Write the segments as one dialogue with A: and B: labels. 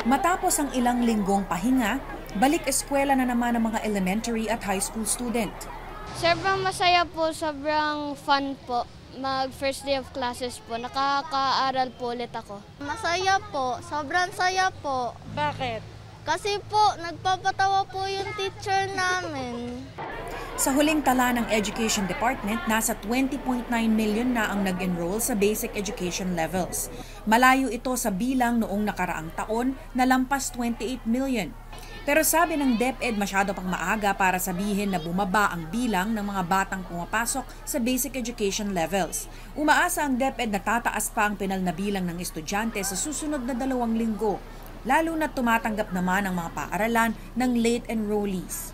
A: Matapos ang ilang linggong pahinga, balik eskwela na naman ang mga elementary at high school student.
B: Sobrang masaya po, sobrang fun po. Mag first day of classes po, nakaka-aral po ulit ako.
C: Masaya po, sobrang saya po.
D: Bakit?
C: Kasi po, nagpapatawa po yung teacher namin.
A: Sa huling tala ng Education Department, nasa 20.9 million na ang nag-enroll sa basic education levels. Malayo ito sa bilang noong nakaraang taon na lampas 28 million. Pero sabi ng DepEd, masyado pang maaga para sabihin na bumaba ang bilang ng mga batang pumapasok sa basic education levels. Umaasa ang DepEd na tataas pa ang pinal na bilang ng estudyante sa susunod na 2 linggo, lalo na tumatanggap naman ang mga paaralan ng late enrollees.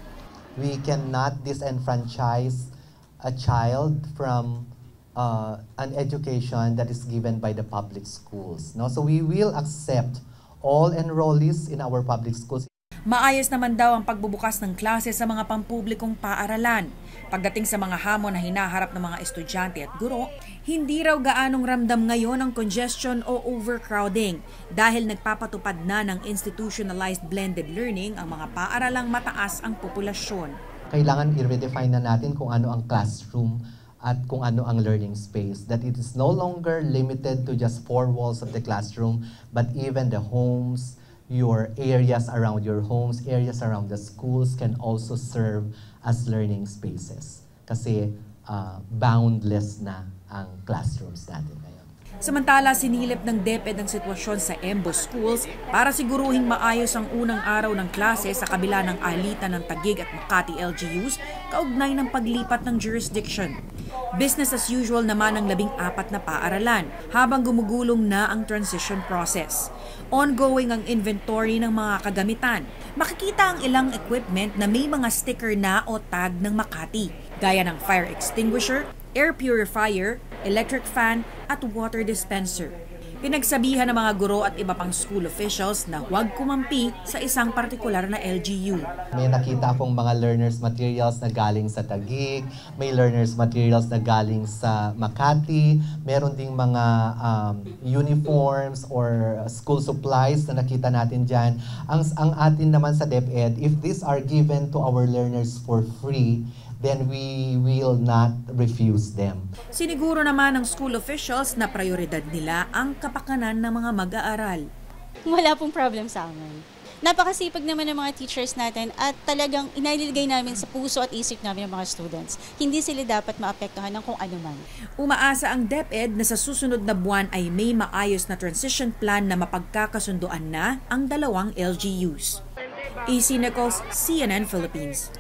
E: We cannot disenfranchise a child from an education that is given by the public schools. No? So we will accept all enrollees in our public schools.
A: Maayos naman daw ang pagbubukas ng klase sa mga pampublikong paaralan. Pagdating sa mga hamon na hinaharap ng mga estudyante at guro, hindi raw gaanong ramdam ngayon ang congestion o overcrowding dahil nagpapatupad na ng institutionalized blended learning ang mga paaralang mataas ang populasyon.
E: Kailangan i-redefine na natin kung ano ang classroom at kung ano ang learning space. That it is no longer limited to just 4 walls of the classroom, but even the homes, your areas around your homes, areas around the schools can also serve as learning spaces. Kasi boundless na ang classrooms natin ngayon.
A: Samantala, sinilip ng DepEd ang sitwasyon sa EMBO schools para siguruhing maayos ang unang araw ng klase sa kabila ng alitan ng Taguig at Makati LGUs kaugnay ng paglipat ng jurisdiction. Business as usual naman ang 14 na paaralan habang gumugulong na ang transition process. Ongoing ang inventory ng mga kagamitan. Makikita ang ilang equipment na may mga sticker na o tag ng Makati, gaya ng fire extinguisher, air purifier, electric fan at water dispenser. Pinagsabihan ng mga guro at iba pang school officials na huwag kumampi sa isang partikular na LGU.
E: May nakita akong mga learners materials na galing sa Taguig, may learners materials na galing sa Makati, meron ding mga uniforms or school supplies na nakita natin dyan. Ang atin naman sa DepEd, if these are given to our learners for free, then we will not refuse them.
A: Siniguro naman ng school officials na prioridad nila ang kapakanan ng mga mag-aaral.
F: Wala pong problem sa amin. Napakasipag naman ng mga teachers natin at talagang inilagay namin sa puso at isip namin ng mga students. Hindi sila dapat maapektuhan ng kung ano man.
A: Umaasa ang DepEd na sa susunod na buwan ay may maayos na transition plan na mapagkakasunduan na ang 2 LGUs. AC Nichols, CNN Philippines.